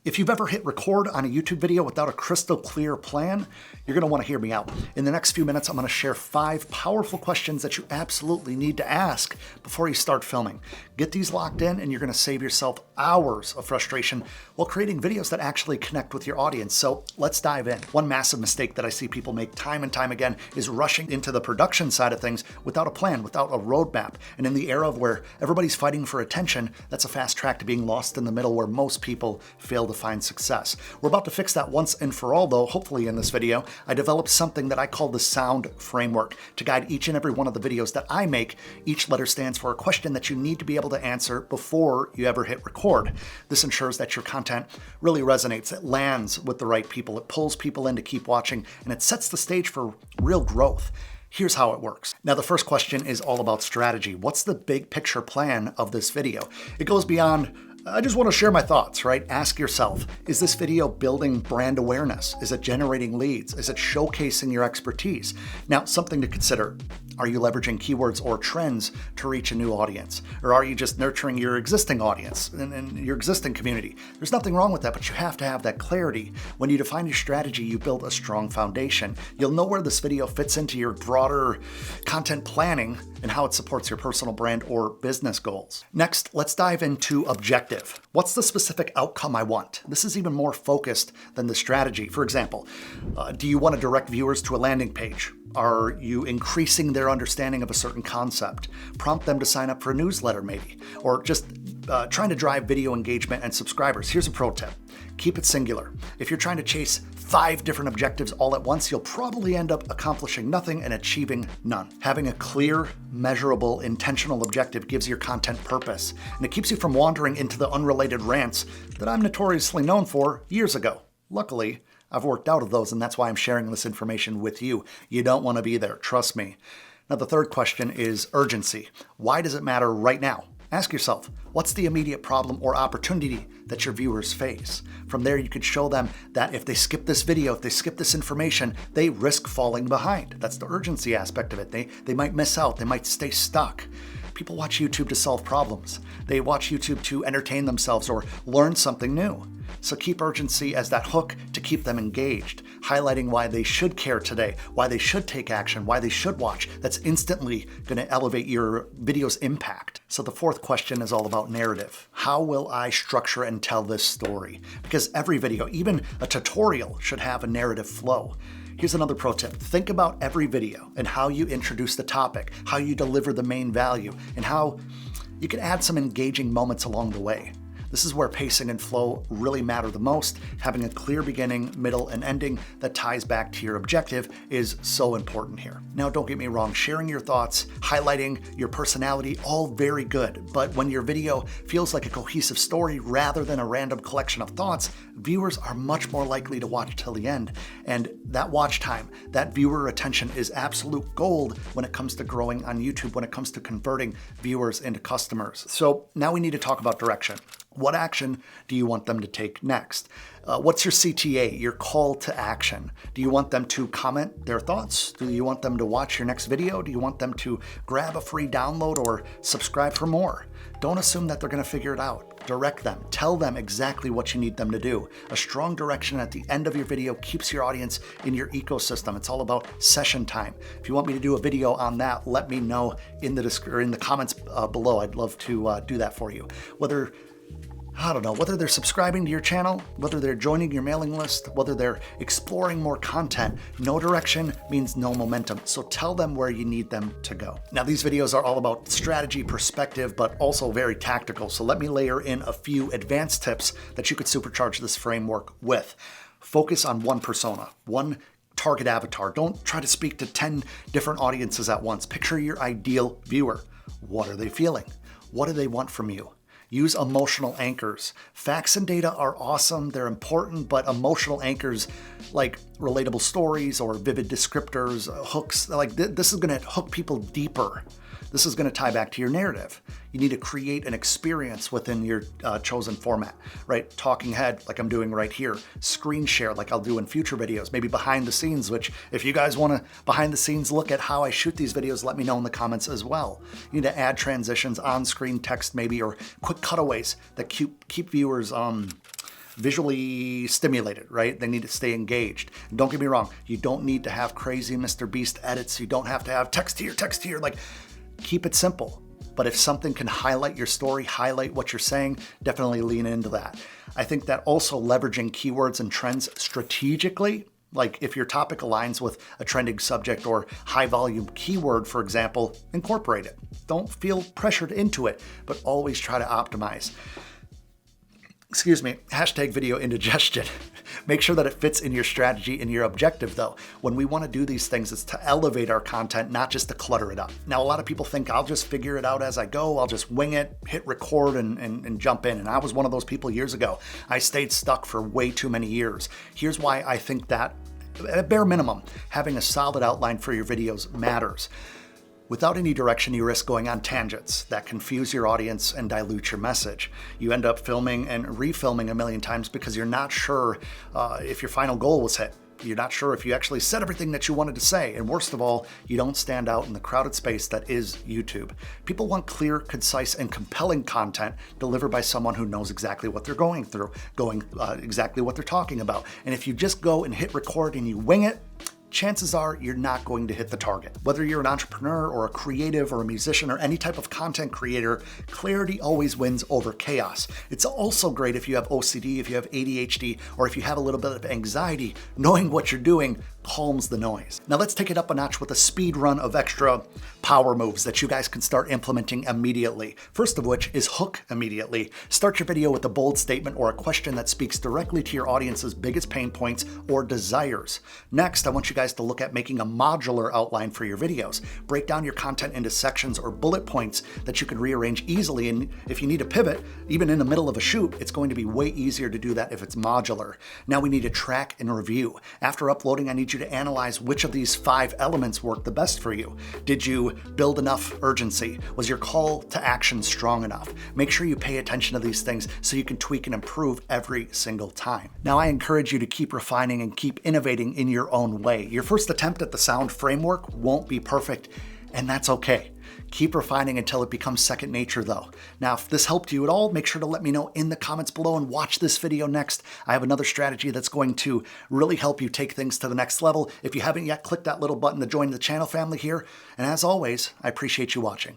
If you've ever hit record on a YouTube video without a crystal clear plan, you're going to want to hear me out. In the next few minutes, I'm going to share 5 powerful questions that you absolutely need to ask before you start filming. Get these locked in and you're going to save yourself hours of frustration while creating videos that actually connect with your audience. So let's dive in. One massive mistake that I see people make time and time again is rushing into the production side of things without a plan, without a roadmap. And in the era of where everybody's fighting for attention, that's a fast track to being lost in the middle where most people fail to find success. We're about to fix that once and for all though. Hopefully in this video, I developed something that I call the sound framework to guide each and every one of the videos that I make. Each letter stands for a question that you need to be able to answer before you ever hit record. This ensures that your content really resonates, it lands with the right people, it pulls people in to keep watching, and it sets the stage for real growth. Here's how it works. Now, the first question is all about strategy. What's the big picture plan of this video? It goes beyond, I just want to share my thoughts, right? Ask yourself, is this video building brand awareness? Is it generating leads? Is it showcasing your expertise? Now, something to consider. Are you leveraging keywords or trends to reach a new audience? Or are you just nurturing your existing audience and your existing community? There's nothing wrong with that, but you have to have that clarity. When you define your strategy, you build a strong foundation. You'll know where this video fits into your broader content planning and how it supports your personal brand or business goals. Next, let's dive into objective. What's the specific outcome I want? This is even more focused than the strategy. For example, do you want to direct viewers to a landing page? Are you increasing their understanding of a certain concept? Prompt them to sign up for a newsletter maybe, or just trying to drive video engagement and subscribers. Here's a pro tip. Keep it singular. If you're trying to chase 5 different objectives all at once, you'll probably end up accomplishing nothing and achieving none. Having a clear, measurable, intentional objective gives your content purpose, and it keeps you from wandering into the unrelated rants that I'm notoriously known for years ago. Luckily, I've worked out of those, and that's why I'm sharing this information with you. You don't want to be there, trust me. Now, the third question is urgency. Why does it matter right now? Ask yourself, what's the immediate problem or opportunity that your viewers face? From there, you could show them that if they skip this video, if they skip this information, they risk falling behind. That's the urgency aspect of it. They might miss out, they might stay stuck. People watch YouTube to solve problems. They watch YouTube to entertain themselves or learn something new. So keep urgency as that hook to keep them engaged, highlighting why they should care today, why they should take action, why they should watch. That's instantly going to elevate your video's impact. So the fourth question is all about narrative. How will I structure and tell this story? Because every video, even a tutorial, should have a narrative flow. Here's another pro tip. Think about every video and how you introduce the topic, how you deliver the main value, and how you can add some engaging moments along the way. This is where pacing and flow really matter the most. Having a clear beginning, middle, and ending that ties back to your objective is so important here. Now, don't get me wrong, sharing your thoughts, highlighting your personality, all very good. But when your video feels like a cohesive story rather than a random collection of thoughts, viewers are much more likely to watch till the end. And that watch time, that viewer attention is absolute gold when it comes to growing on YouTube, when it comes to converting viewers into customers. So now we need to talk about direction. What action do you want them to take next? What's your CTA, your call to action? Do you want them to comment their thoughts? Do you want them to watch your next video? Do you want them to grab a free download or subscribe for more? Don't assume that they're going to figure it out. Direct them. Tell them exactly what you need them to do. A strong direction at the end of your video keeps your audience in your ecosystem. It's all about session time. If you want me to do a video on that, let me know in the comments below. I'd love to do that for you. Whether they're subscribing to your channel, whether they're joining your mailing list, whether they're exploring more content, no direction means no momentum. So tell them where you need them to go. Now, these videos are all about strategy, perspective, but also very tactical. So let me layer in a few advanced tips that you could supercharge this framework with. Focus on one persona, one target avatar. Don't try to speak to 10 different audiences at once. Picture your ideal viewer. What are they feeling? What do they want from you? Use emotional anchors. Facts and data are awesome, they're important, but emotional anchors like relatable stories or vivid descriptors, hooks, like this is gonna hook people deeper. This is going to tie back to your narrative. You need to create an experience within your chosen format, right? Talking head, like I'm doing right here. Screen share, like I'll do in future videos. Maybe behind the scenes, which if you guys want to behind the scenes look at how I shoot these videos, let me know in the comments as well. You need to add transitions, on-screen text maybe, or quick cutaways that keep viewers visually stimulated, right? They need to stay engaged. And don't get me wrong, you don't need to have crazy Mr. Beast edits. You don't have to have text here. Like, keep it simple. But if something can highlight your story, highlight what you're saying, definitely lean into that. I think that also leveraging keywords and trends strategically, like if your topic aligns with a trending subject or high volume keyword, for example, incorporate it. Don't feel pressured into it, but always try to optimize. Excuse me, hashtag video indigestion. Make sure that it fits in your strategy and your objective though. When we want to do these things, it's to elevate our content, not just to clutter it up. Now, a lot of people think I'll just figure it out as I go. I'll just wing it, hit record and jump in. And I was one of those people years ago. I stayed stuck for way too many years. Here's why I think that, at a bare minimum, having a solid outline for your videos matters. Without any direction, you risk going on tangents that confuse your audience and dilute your message. You end up filming and refilming a million times because you're not sure if your final goal was hit. You're not sure if you actually said everything that you wanted to say. And worst of all, you don't stand out in the crowded space that is YouTube. People want clear, concise, and compelling content delivered by someone who knows exactly what they're going through, exactly what they're talking about. And if you just go and hit record and you wing it, chances are you're not going to hit the target. Whether you're an entrepreneur or a creative or a musician or any type of content creator, clarity always wins over chaos. It's also great if you have OCD, if you have ADHD, or if you have a little bit of anxiety. Knowing what you're doing calms the noise. Now let's take it up a notch with a speed run of extra power moves that you guys can start implementing immediately. First of which is hook immediately. Start your video with a bold statement or a question that speaks directly to your audience's biggest pain points or desires. Next, I want you guys to look at making a modular outline for your videos. Break down your content into sections or bullet points that you can rearrange easily, and if you need to pivot, even in the middle of a shoot, it's going to be way easier to do that if it's modular. Now we need to track and review. After uploading, I need you to analyze which of these 5 elements work the best for you. Did you build enough urgency? Was your call to action strong enough? Make sure you pay attention to these things so you can tweak and improve every single time. Now I encourage you to keep refining and keep innovating in your own way. Your first attempt at the sound framework won't be perfect, and that's okay. Keep refining until it becomes second nature though. Now, if this helped you at all, make sure to let me know in the comments below and watch this video next. I have another strategy that's going to really help you take things to the next level. If you haven't yet, click that little button to join the channel family here. And as always, I appreciate you watching.